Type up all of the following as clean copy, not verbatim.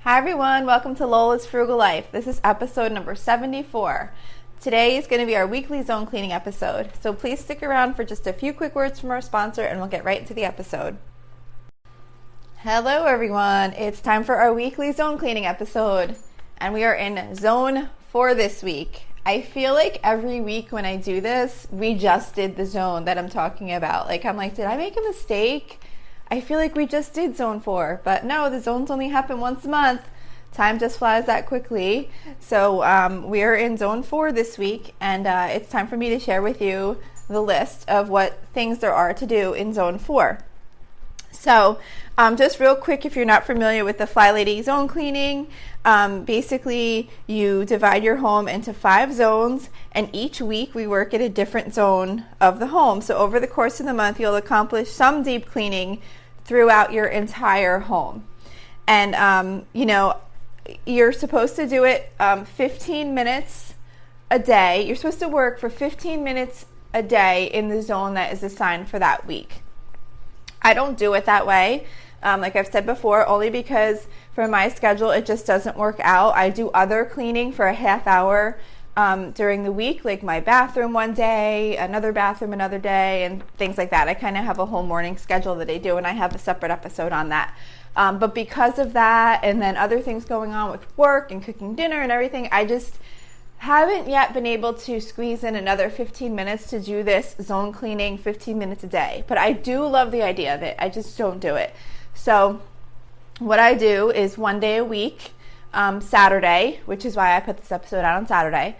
Hi everyone, welcome to Lola's Frugal Life. This is episode number 74. Today is going to be our weekly zone cleaning episode, so please stick around for just a few quick words from our sponsor and we'll get right into the episode. Hello everyone, it's time for our weekly zone cleaning episode, and we are in zone 4 this week. I feel like every week when I do this, we just did the zone that I'm talking about. I'm like, did I make a mistake? I feel like we just did zone 4, but no, the zones only happen once a month. Time just flies that quickly. So we are in zone 4 this week, and it's time for me to share with you the list of what things there are to do in zone 4. So just real quick, if you're not familiar with the Fly Lady zone cleaning, basically you divide your home into 5 zones, and each week we work at a different zone of the home. So over the course of the month, you'll accomplish some deep cleaning throughout your entire home. And, you're supposed to do it 15 minutes a day. You're supposed to work for 15 minutes a day in the zone that is assigned for that week. I don't do it that way, like I've said before, only because for my schedule it just doesn't work out. I do other cleaning for a half hour during the week, like my bathroom one day, another bathroom another day, and things like that. I kind of have a whole morning schedule that I do, and I have a separate episode on that. But because of that, and then other things going on with work and cooking dinner and everything, I just haven't yet been able to squeeze in another 15 minutes to do this zone cleaning 15 minutes a day. But I do love the idea of it. I just don't do it. So what I do is one day a week, Saturday, which is why I put this episode out on Saturday,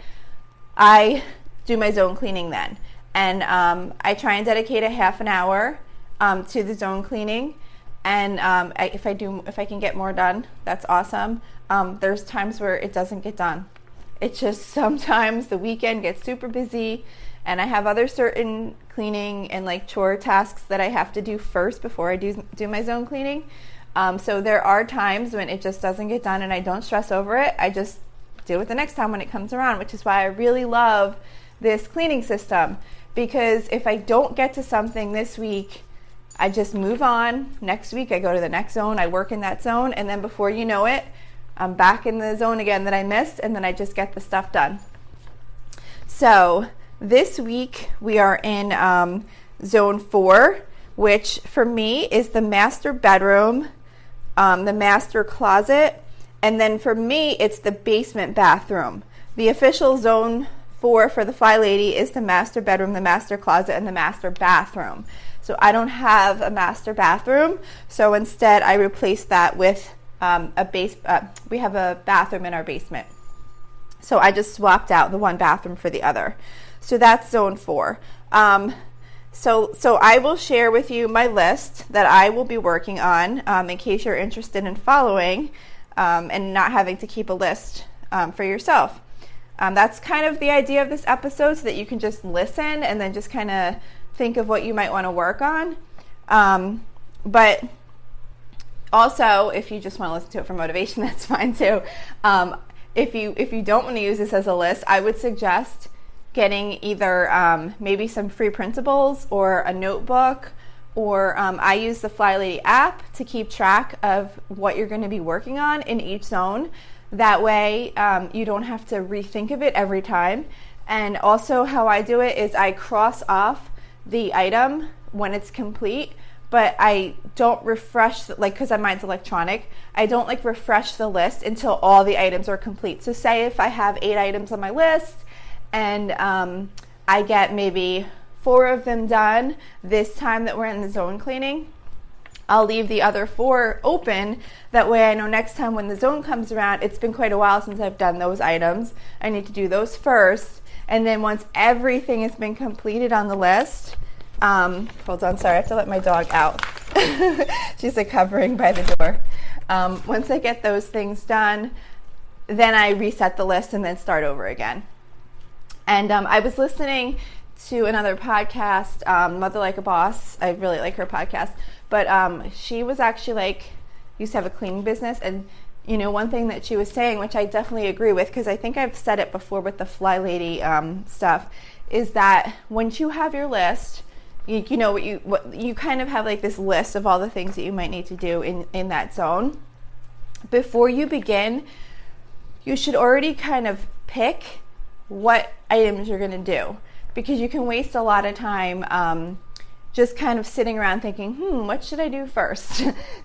I do my zone cleaning then. And I try and dedicate a half an hour to the zone cleaning. And if I can get more done, that's awesome. There's times where it doesn't get done. It's just sometimes the weekend gets super busy, and I have other certain cleaning and chore tasks that I have to do first before I do my zone cleaning. So there are times when it just doesn't get done, and I don't stress over it. I just do it the next time when it comes around, which is why I really love this cleaning system, because if I don't get to something this week, I just move on. Next week I go to the next zone, I work in that zone, and then before you know it, I'm back in the zone again that I missed, and then I just get the stuff done. So this week we are in zone 4, which for me is the master bedroom, the master closet, and then for me it's the basement bathroom. The official zone 4 for the Fly Lady is the master bedroom, the master closet, and the master bathroom. So I don't have a master bathroom, so instead I replaced that with we have a bathroom in our basement. So I just swapped out the one bathroom for the other. So that's zone 4. So I will share with you my list that I will be working on in case you're interested in following and not having to keep a list for yourself. That's kind of the idea of this episode, so that you can just listen and then just kind of think of what you might want to work on. But also, if you just want to listen to it for motivation, that's fine too. If you don't want to use this as a list, I would suggest getting either maybe some free printables or a notebook, or I use the Fly Lady app to keep track of what you're going to be working on in each zone. That way you don't have to rethink of it every time. And also how I do it is I cross off the item when it's complete, but I don't refresh, because mine's electronic, I don't refresh the list until all the items are complete. So say if I have 8 items on my list and I get maybe 4 of them done this time that we're in the zone cleaning, I'll leave the other 4 open. That way I know next time when the zone comes around, it's been quite a while since I've done those items. I need to do those first. And then once everything has been completed on the list, hold on, sorry, I have to let my dog out. She's hovering by the door. Once I get those things done, then I reset the list and then start over again. And I was listening to another podcast, Mother Like a Boss. I really like her podcast. But she was actually used to have a cleaning business, and one thing that she was saying, which I definitely agree with, because I think I've said it before with the Fly Lady stuff, is that once you have your list, you kind of have this list of all the things that you might need to do in that zone. before you begin, you should already kind of pick what items you're going to do, because you can waste a lot of time just kind of sitting around thinking, what should I do first?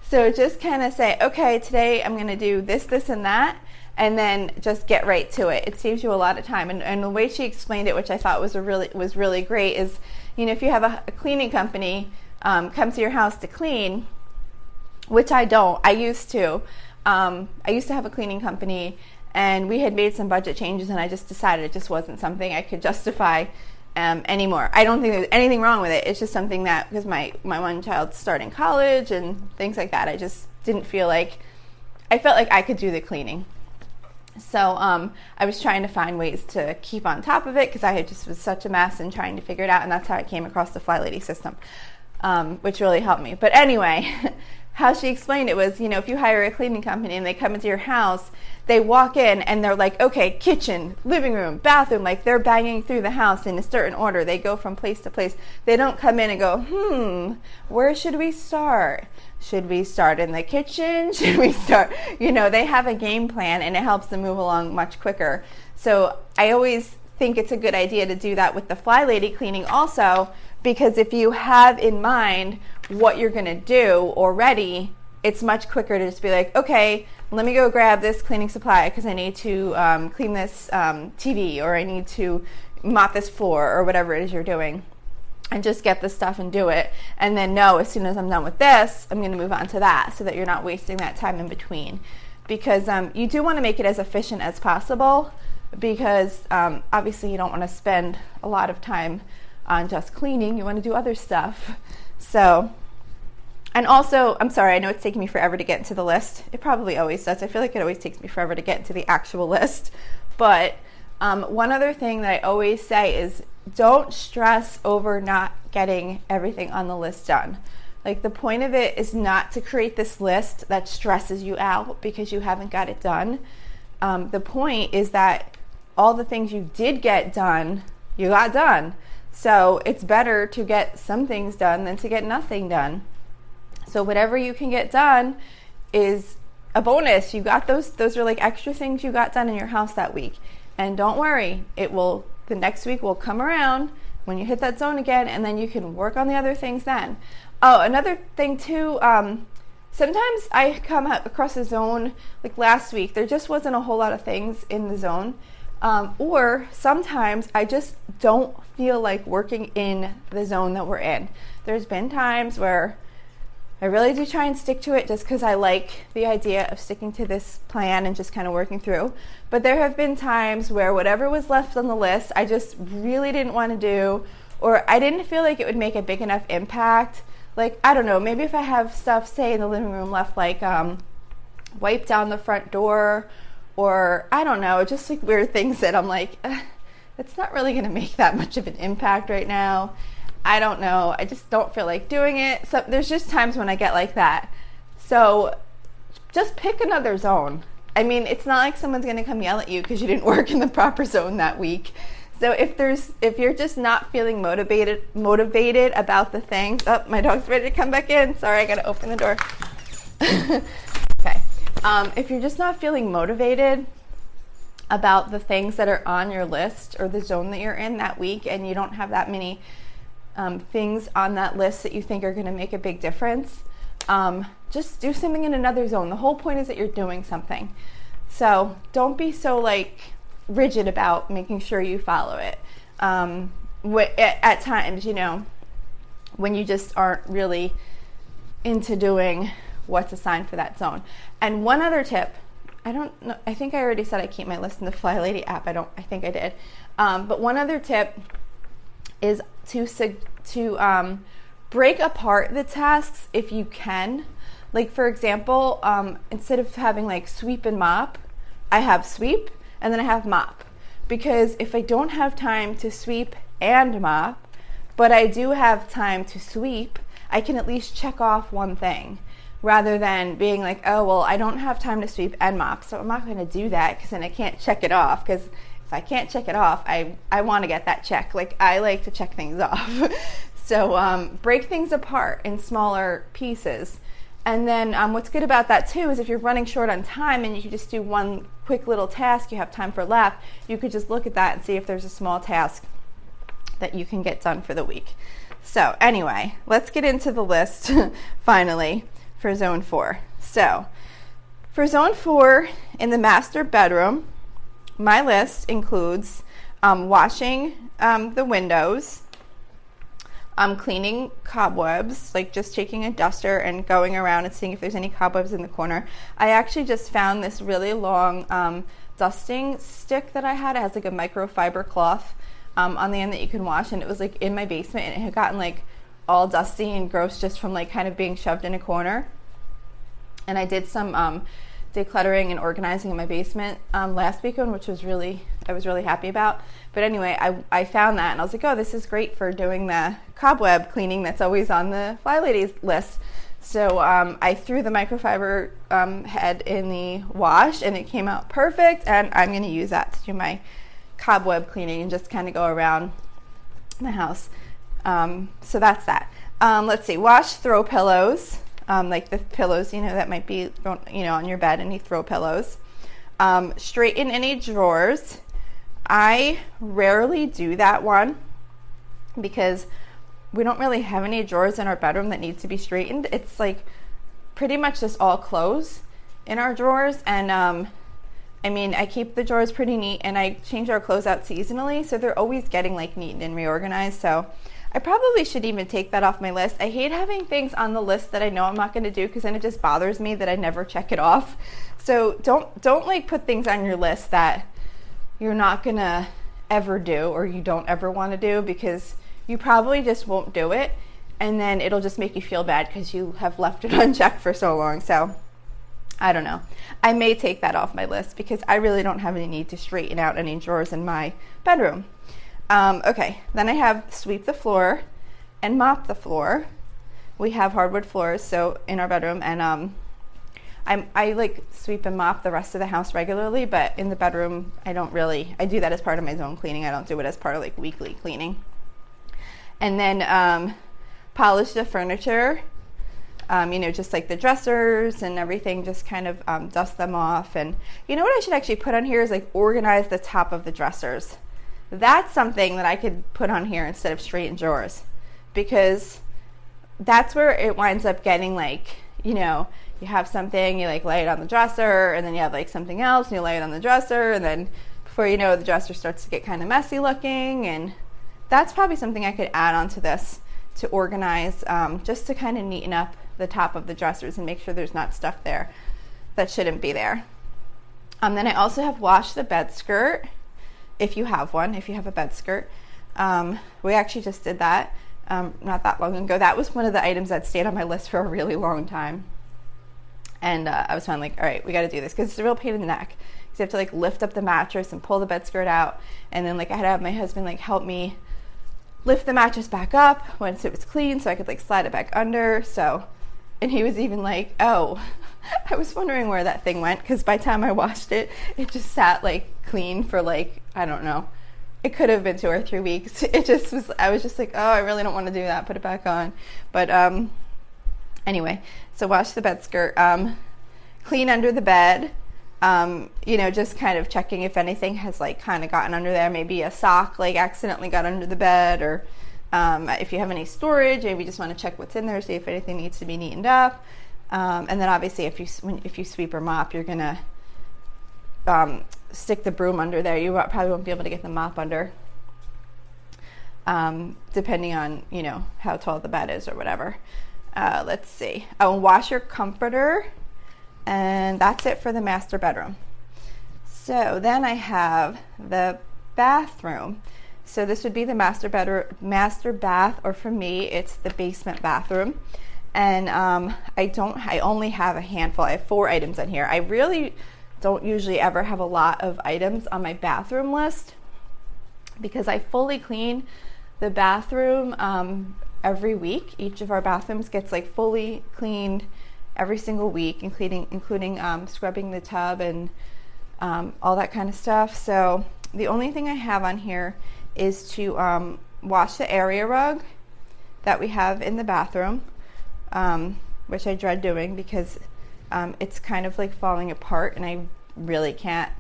So just kind of say, okay, today I'm going to do this, this, and that, and then just get right to it. It saves you a lot of time. And the way she explained it, which I thought was really great, is, if you have a cleaning company come to your house to clean, which I don't. I used to. I used to have a cleaning company, and we had made some budget changes, and I just decided it just wasn't something I could justify anymore. I don't think there's anything wrong with it. It's just something that, because my one child's starting college and things like that, I just didn't feel like, I felt like I could do the cleaning. So I was trying to find ways to keep on top of it, because I had just was such a mess and trying to figure it out, and that's how I came across the Fly Lady system, which really helped me. But anyway, how she explained it was, if you hire a cleaning company and they come into your house, they walk in and they're like, okay, kitchen, living room, bathroom, like they're banging through the house in a certain order. They go from place to place. They don't come in and go, where should we start? Should we start in the kitchen? Should we start? They have a game plan, and it helps them move along much quicker. So I always think it's a good idea to do that with the Fly Lady cleaning also, because if you have in mind what you're going to do already, it's much quicker to just be like, okay, let me go grab this cleaning supply because I need to clean this TV, or I need to mop this floor, or whatever it is you're doing, and just get the stuff and do it. And then know, as soon as I'm done with this, I'm going to move on to that, so that you're not wasting that time in between. Because you do want to make it as efficient as possible, because obviously you don't want to spend a lot of time on just cleaning. You want to do other stuff. So, and also, I'm sorry, I know it's taking me forever to get into the list. It probably always does. I feel like it always takes me forever to get into the actual list. But one other thing that I always say is, don't stress over not getting everything on the list done. Like, the point of it is not to create this list that stresses you out because you haven't got it done. The point is that all the things you did get done, you got done. So it's better to get some things done than to get nothing done. So whatever you can get done is a bonus. You got those are like extra things you got done in your house that week. And don't worry, the next week will come around when you hit that zone again, and then you can work on the other things then. Oh, another thing too, sometimes I come across a zone, like last week, there just wasn't a whole lot of things in the zone. Or sometimes I just don't feel like working in the zone that we're in. There's been times where I really do try and stick to it just because I like the idea of sticking to this plan and just kind of working through. But there have been times where whatever was left on the list, I just really didn't want to do, or I didn't feel like it would make a big enough impact. Like, I don't know, maybe if I have stuff, say, in the living room left, like wipe down the front door, or I don't know, just like weird things that I'm like, it's not really going to make that much of an impact right now. I don't know. I just don't feel like doing it. So there's just times when I get like that. So just pick another zone. I mean, it's not like someone's going to come yell at you because you didn't work in the proper zone that week. So if you're just not feeling motivated about the thing, my dog's ready to come back in. Sorry, I got to open the door. Okay. If you're just not feeling motivated about the things that are on your list or the zone that you're in that week, and you don't have that many things on that list that you think are going to make a big difference, just do something in another zone. The whole point is that you're doing something. So don't be so rigid about making sure you follow it. At times, when you just aren't really into doing what's assigned for that zone. And one other tip, I don't know, I think I already said I keep my list in the Fly Lady app. I think I did. But one other tip is to break apart the tasks if you can. Like, for example, instead of having sweep and mop, I have sweep and then I have mop. Because if I don't have time to sweep and mop, but I do have time to sweep, I can at least check off one thing, rather than being like, oh, well, I don't have time to sweep and mop, so I'm not going to do that because then I can't check it off. Because if I can't check it off, I want to get that check. I like to check things off. So break things apart in smaller pieces And then what's good about that too is if you're running short on time and you can just do one quick little task, you have time for left, you could just look at that and see if there's a small task that you can get done for the week. So anyway, let's get into the list finally for zone 4. So for zone 4 in the master bedroom, my list includes washing the windows, cleaning cobwebs, like just taking a duster and going around and seeing if there's any cobwebs in the corner. I actually just found this really long dusting stick that I had. It has like a microfiber cloth on the end that you can wash, and it was like in my basement, and it had gotten like all dusty and gross just from like kind of being shoved in a corner. And I did some decluttering and organizing in my basement last weekend, which was I was really happy about. But anyway, I found that and I was like, oh, this is great for doing the cobweb cleaning that's always on the Fly Ladies list. So I threw the microfiber head in the wash and it came out perfect, and I'm going to use that to do my cobweb cleaning and just kind of go around the house. So that's that. Let's see, wash throw pillows. Like the pillows, that might be, on your bed, any throw pillows. Straighten any drawers. I rarely do that one because we don't really have any drawers in our bedroom that need to be straightened. It's like pretty much just all clothes in our drawers. And I keep the drawers pretty neat, and I change our clothes out seasonally, so they're always getting like neat and reorganized. So I probably should even take that off my list. I hate having things on the list that I know I'm not going to do, because then it just bothers me that I never check it off. So don't like put things on your list that you're not going to ever do or you don't ever want to do, because you probably just won't do it, and then it'll just make you feel bad because you have left it unchecked for so long. So I don't know. I may take that off my list because I really don't have any need to straighten out any drawers in my bedroom. Okay, then I have sweep the floor and mop the floor. We have hardwood floors so in our bedroom, and I like sweep and mop the rest of the house regularly, but in the bedroom I do that as part of my zone cleaning. I don't do it as part of like weekly cleaning. And then polish the furniture, just like the dressers and everything, just kind of dust them off. And what I should actually put on here is like organize the top of the dressers. That's something that I could put on here instead of straighten drawers, because that's where it winds up getting like, you have something, you like lay it on the dresser, and then you have like something else and you lay it on the dresser, and then before you know, the dresser starts to get kind of messy looking. And that's probably something I could add onto this to organize, just to kind of neaten up the top of the dressers and make sure there's not stuff there that shouldn't be there. Then I also have wash the bed skirt, if you have one, if you have a bed skirt. We actually just did that not that long ago. That was one of the items that stayed on my list for a really long time. And I was finally like, all right, we got to do this, because it's a real pain in the neck. Because you have to like lift up the mattress and pull the bed skirt out. And then like I had to have my husband like help me lift the mattress back up once it was clean so I could like slide it back under. And he was even like, oh, I was wondering where that thing went, because by the time I washed it, it just sat like clean for like, I don't know, it could have been 2 or 3 weeks. I was just like, oh, I really don't want to do that, put it back on. But anyway, so wash the bed skirt, clean under the bed, just kind of checking if anything has like kind of gotten under there. Maybe a sock like accidentally got under the bed, or if you have any storage, maybe just want to check what's in there, see if anything needs to be neatened up. And then obviously if you sweep or mop, you're gonna stick the broom under there. You probably won't be able to get the mop under, depending on how tall the bed is or whatever. Let's see. Wash your comforter, and that's it for the master bedroom. So then I have the bathroom. So this would be the master bath, or for me, it's the basement bathroom. And I only have a handful. I have 4 items in here. I really don't usually ever have a lot of items on my bathroom list, because I fully clean the bathroom every week. Each of our bathrooms gets like fully cleaned every single week, including scrubbing the tub and all that kind of stuff. So the only thing I have on here is to wash the area rug that we have in the bathroom. which I dread doing because it's kind of like falling apart, and I really can't.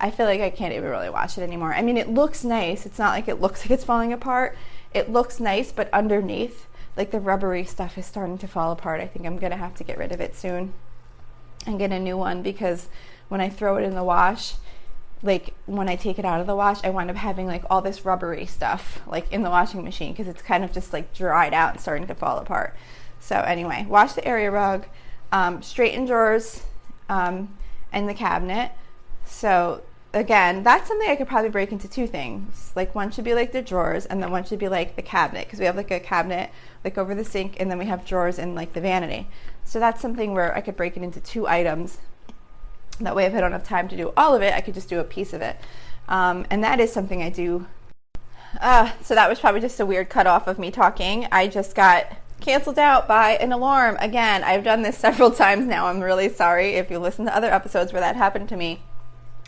I feel like I can't even really wash it anymore. I mean, it looks nice. It's not like it looks like it's falling apart. It looks nice, but underneath, like the rubbery stuff is starting to fall apart. I think I'm gonna have to get rid of it soon and get a new one, because when I throw it in the wash, like when I take it out of the wash, I wind up having like all this rubbery stuff like in the washing machine, because it's kind of just like dried out and starting to fall apart. So anyway, wash the area rug, straighten drawers and the cabinet. So again, that's something I could probably break into two things. Like one should be like the drawers, and then one should be like the cabinet, because we have like a cabinet like over the sink, and then we have drawers in like the vanity. So that's something where I could break it into two items. That way, if I don't have time to do all of it, I could just do a piece of it. And that is something I do. So that was probably just a weird cutoff of me talking. I just got canceled out by an alarm. Again, I've done this several times now. I'm really sorry if you listen to other episodes where that happened to me.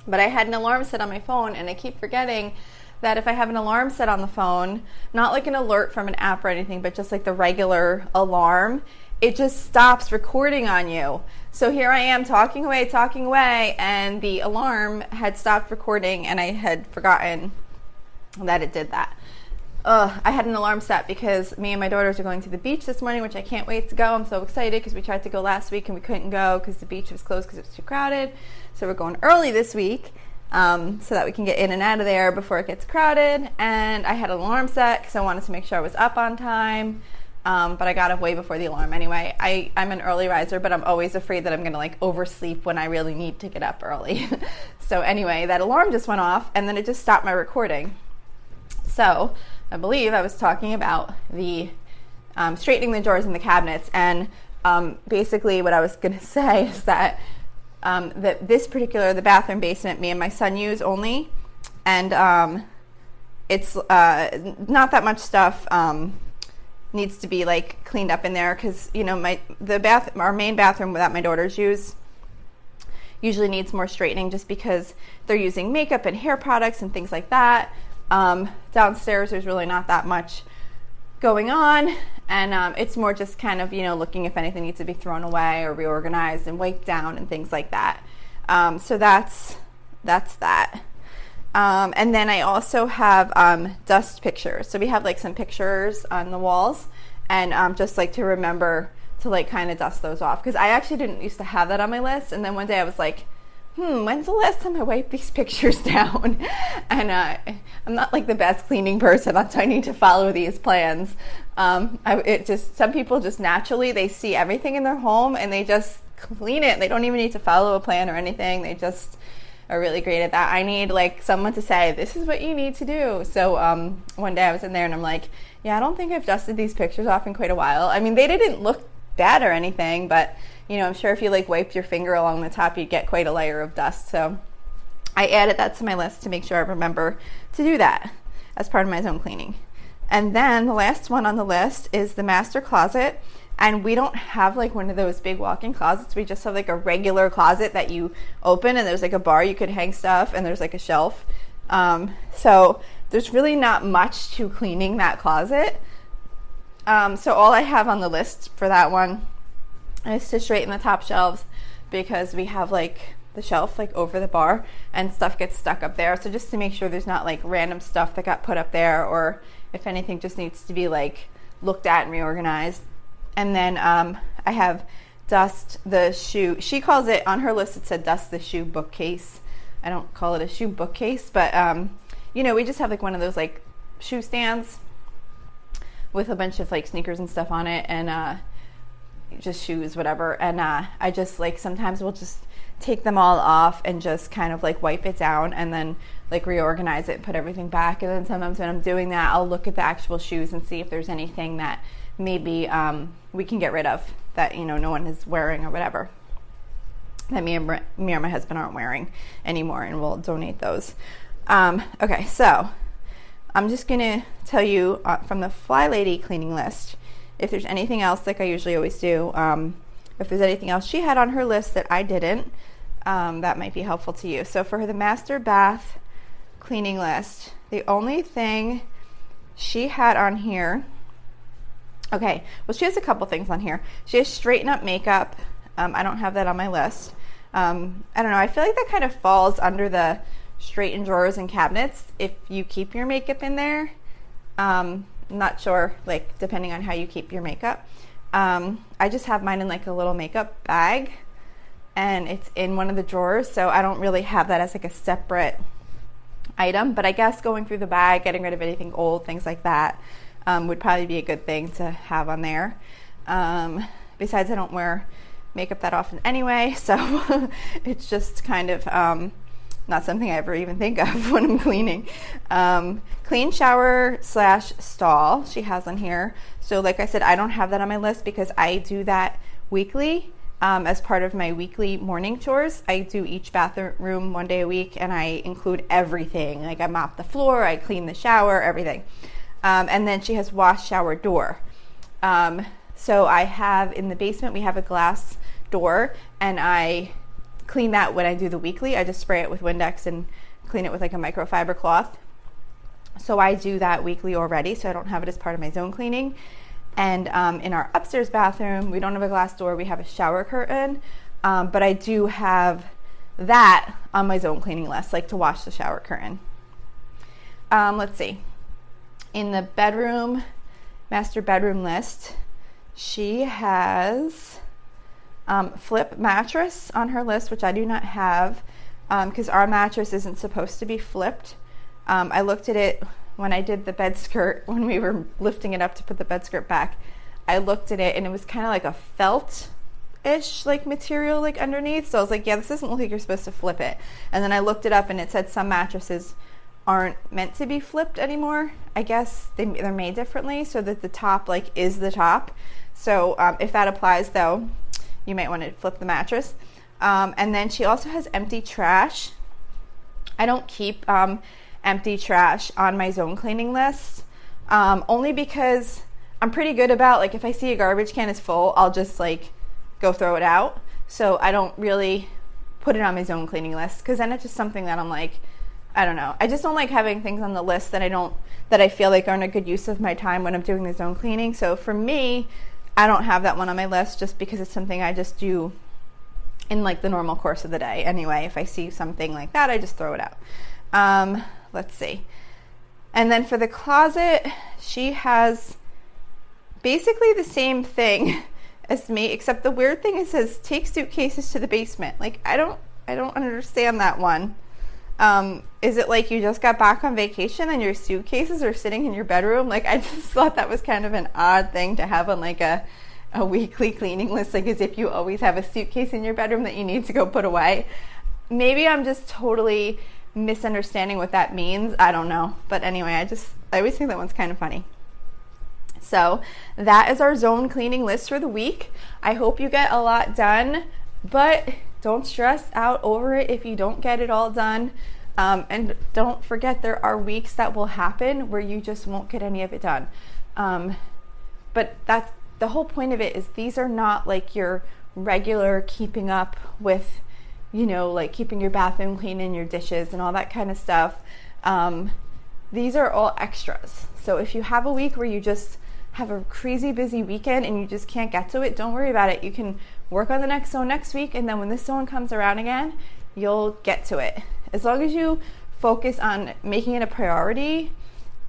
But I had an alarm set on my phone, and I keep forgetting that if I have an alarm set on the phone, not like an alert from an app or anything, but just like the regular alarm, it just stops recording on you. So here I am talking away, and the alarm had stopped recording, and I had forgotten that it did that. I had an alarm set because me and my daughters are going to the beach this morning, which I can't wait to go. I'm so excited because we tried to go last week and we couldn't go because the beach was closed because it was too crowded. So we're going early this week so that we can get in and out of there before it gets crowded. And I had an alarm set because I wanted to make sure I was up on time. But I got up way before the alarm anyway. I'm an early riser, but I'm always afraid that I'm going to like oversleep when I really need to get up early. So anyway, that alarm just went off, and then it just stopped my recording. So I believe I was talking about the straightening the drawers in the cabinets, and basically what I was going to say is that this particular, the bathroom basement, me and my son use only, and it's not that much stuff needs to be like cleaned up in there, because you know our main bathroom that my daughters use usually needs more straightening, just because they're using makeup and hair products and things like that. Downstairs there's really not that much going on, and it's more just kind of looking if anything needs to be thrown away or reorganized and wiped down and things like that. So that's that. And then I also have dust pictures. So we have like some pictures on the walls, and just like to remember to like kind of dust those off, because I actually didn't used to have that on my list. And then one day I was like, when's the last time I wiped these pictures down? And I'm not like the best cleaning person, so I need to follow these plans. Some people just naturally, they see everything in their home and they just clean it. They don't even need to follow a plan or anything. They just are really great at that. I need like someone to say, this is what you need to do. So one day I was in there and I'm like, yeah, I don't think I've dusted these pictures off in quite a while. I mean, they didn't look bad or anything, but I'm sure if you like wiped your finger along the top, you'd get quite a layer of dust. So I added that to my list to make sure I remember to do that as part of my zone cleaning. And then the last one on the list is the master closet. And we don't have like one of those big walk-in closets. We just have like a regular closet that you open, and there's like a bar you could hang stuff, and there's like a shelf. So there's really not much to cleaning that closet. So all I have on the list for that one is to straighten the top shelves, because we have like the shelf like over the bar and stuff gets stuck up there. So just to make sure there's not like random stuff that got put up there, or if anything just needs to be like looked at and reorganized. And then I have dust the shoe. She calls it, on her list it said dust the shoe bookcase. I don't call it a shoe bookcase, but we just have like one of those like shoe stands with a bunch of like sneakers and stuff on it, and just shoes, whatever. And I just like sometimes we'll just take them all off and just kind of like wipe it down and then like reorganize it and put everything back. And then sometimes when I'm doing that, I'll look at the actual shoes and see if there's anything that maybe we can get rid of that no one is wearing or whatever, that me or my husband aren't wearing anymore, and we'll donate those. Okay, so I'm just gonna tell you from the Fly Lady cleaning list if there's anything else, like I usually always do. If there's anything else she had on her list that I didn't, that might be helpful to you. So for the master bath cleaning list, the only thing she had on here Okay, well, she has a couple things on here. She has straighten up makeup. I don't have that on my list. I don't know. I feel like that kind of falls under the straighten drawers and cabinets if you keep your makeup in there. Not sure, like, depending on how you keep your makeup. I just have mine in like a little makeup bag, and it's in one of the drawers, so I don't really have that as like a separate item. But I guess going through the bag, getting rid of anything old, things like that, would probably be a good thing to have on there. Besides, I don't wear makeup that often anyway, so it's just kind of not something I ever even think of when I'm cleaning. Clean shower / stall she has on here. So like I said, I don't have that on my list because I do that weekly as part of my weekly morning chores. I do each bathroom one day a week, and I include everything. Like, I mop the floor, I clean the shower, everything. And then she has wash shower door. So I have in the basement, we have a glass door, and I clean that when I do the weekly. I just spray it with Windex and clean it with like a microfiber cloth. So I do that weekly already, so I don't have it as part of my zone cleaning. And in our upstairs bathroom, we don't have a glass door, we have a shower curtain, but I do have that on my zone cleaning list, like to wash the shower curtain. Let's see. In the bedroom, master bedroom list, she has flip mattress on her list, which I do not have because our mattress isn't supposed to be flipped. I looked at it when I did the bed skirt, when we were lifting it up to put the bed skirt back. I looked at it and it was kind of like a felt-ish like material like underneath. So I was like, yeah, this doesn't look like you're supposed to flip it. And then I looked it up and it said some mattresses aren't meant to be flipped anymore. I guess they're made differently so that the top like is the top. So if that applies though, you might want to flip the mattress. And then she also has empty trash. I don't keep empty trash on my zone cleaning list, only because I'm pretty good about, like, if I see a garbage can is full, I'll just like go throw it out. So I don't really put it on my zone cleaning list because then it's just something that I'm like, I don't know. I just don't like having things on the list that I feel like aren't a good use of my time when I'm doing the zone cleaning. So for me, I don't have that one on my list just because it's something I just do in like the normal course of the day. Anyway, if I see something like that, I just throw it out. Let's see. And then for the closet, she has basically the same thing as me, except the weird thing, it says take suitcases to the basement. Like, I don't understand that one. Is it like you just got back on vacation and your suitcases are sitting in your bedroom? Like, I just thought that was kind of an odd thing to have on like a weekly cleaning list, like as if you always have a suitcase in your bedroom that you need to go put away. Maybe I'm just totally misunderstanding what that means. I don't know. But anyway, I always think that one's kind of funny. So that is our zone cleaning list for the week. I hope you get a lot done, but don't stress out over it if you don't get it all done. And don't forget, there are weeks that will happen where you just won't get any of it done. But that's the whole point of it, is these are not like your regular keeping up with, like keeping your bathroom clean and your dishes and all that kind of stuff. These are all extras. So if you have a week where you just have a crazy busy weekend and you just can't get to it, don't worry about it. You can work on the next zone next week, and then when this zone comes around again, you'll get to it. As long as you focus on making it a priority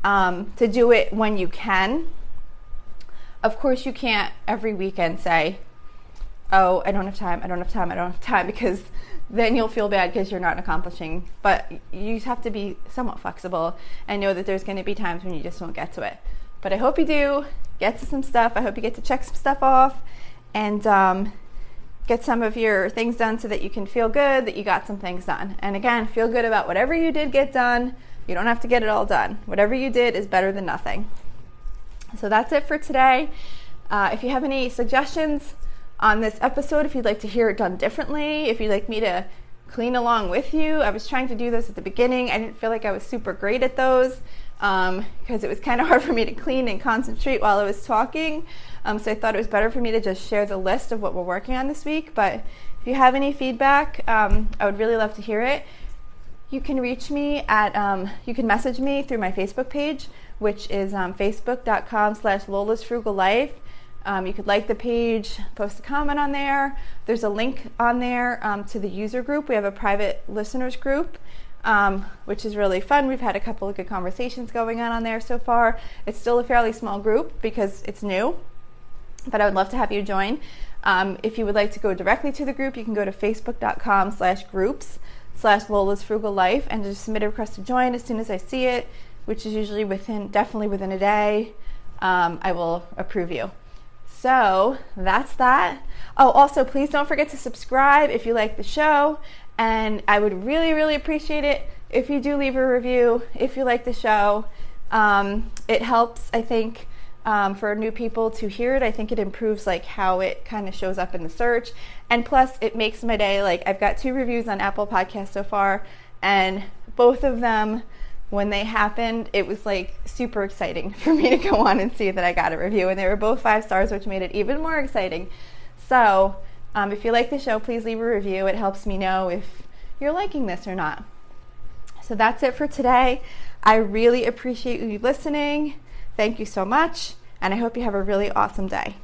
to do it when you can. Of course, you can't every weekend say, oh, I don't have time, because then you'll feel bad because you're not accomplishing. But you have to be somewhat flexible and know that there's going to be times when you just won't get to it. But I hope you do get to some stuff. I hope you get to check some stuff off and get some of your things done so that you can feel good that you got some things done. And again, feel good about whatever you did get done. You don't have to get it all done. Whatever you did is better than nothing. So that's it for today. If you have any suggestions on this episode, if you'd like to hear it done differently, if you'd like me to clean along with you, I was trying to do this at the beginning. I didn't feel like I was super great at those because it was kind of hard for me to clean and concentrate while I was talking. So I thought it was better for me to just share the list of what we're working on this week. But if you have any feedback, I would really love to hear it. You can reach me at, you can message me through my Facebook page, which is facebook.com/Lola's Frugal Life. You could like the page, post a comment on there. There's a link on there to the user group. We have a private listeners group, which is really fun. We've had a couple of good conversations going on there so far. It's still a fairly small group because it's new, but I would love to have you join. If you would like to go directly to the group, you can go to facebook.com/groups/Lola's Frugal Life and just submit a request to join as soon as I see it, which is usually definitely within a day. I will approve you. So that's that. Oh, also, please don't forget to subscribe if you like the show. And I would really, really appreciate it if you do leave a review, if you like the show. It helps, I think, for new people to hear it. I think it improves like how it kind of shows up in the search. And plus, it makes my day. Like, I've got 2 reviews on Apple Podcasts so far, and both of them, when they happened, it was like super exciting for me to go on and see that I got a review, and they were both 5 stars, which made it even more exciting. So if you like the show, please leave a review. It helps me know if you're liking this or not. So that's it for today. I really appreciate you listening. Thank you so much, and I hope you have a really awesome day.